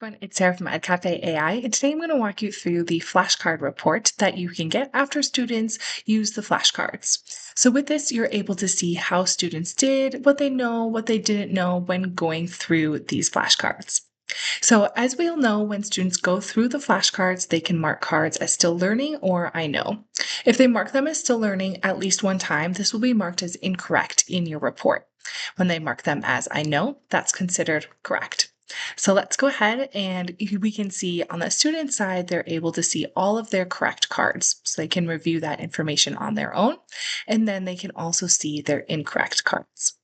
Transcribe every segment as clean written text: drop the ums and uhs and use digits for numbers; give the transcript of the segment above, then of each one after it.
Everyone, it's Sara from Edcafe AI, and today I'm going to walk you through the flashcard report that you can get after students use the flashcards. So with this, you're able to see how students did, what they know, what they didn't know when going through these flashcards. So as we all know, when students go through the flashcards, they can mark cards as still learning or I know. If they mark them as still learning at least one time, this will be marked as incorrect in your report. When they mark them as I know, that's considered correct. So let's go ahead and we can see on the student side, they're able to see all of their correct cards. So they can review that information on their own. And then they can also see their incorrect cards.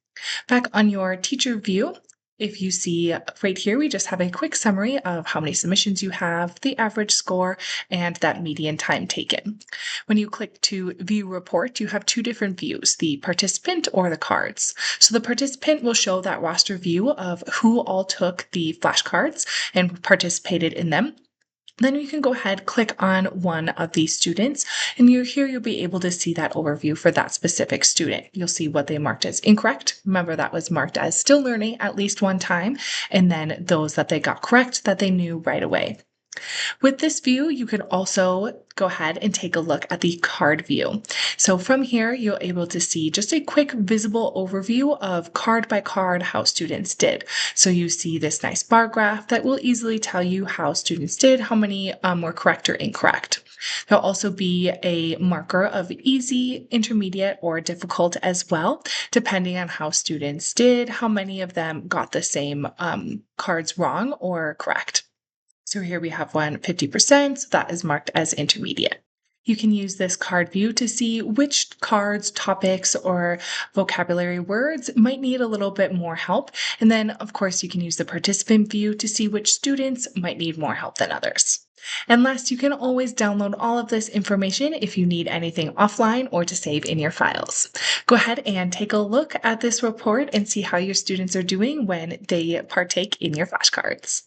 Back on your teacher view, if you see right here, we just have a quick summary of how many submissions you have, the average score, and that median time taken. When you click to view report, you have two different views, the participant or the cards. So the participant will show that roster view of who all took the flashcards and participated in them. Then you can go ahead, click on one of these students, and here you'll be able to see that overview for that specific student. You'll see what they marked as incorrect. Remember, that was marked as still learning at least one time, and then those that they got correct that they knew right away. With this view, you can also go ahead and take a look at the card view. So from here, you're able to see just a quick visible overview of card by card how students did. So you see this nice bar graph that will easily tell you how students did, how many were correct or incorrect. There'll also be a marker of easy, intermediate, or difficult as well, depending on how students did, how many of them got the same cards wrong or correct. So here we have one 50%, so that is marked as intermediate. You can use this card view to see which cards, topics, or vocabulary words might need a little bit more help. And then, of course, you can use the participant view to see which students might need more help than others. And last, you can always download all of this information if you need anything offline or to save in your files. Go ahead and take a look at this report and see how your students are doing when they partake in your flashcards.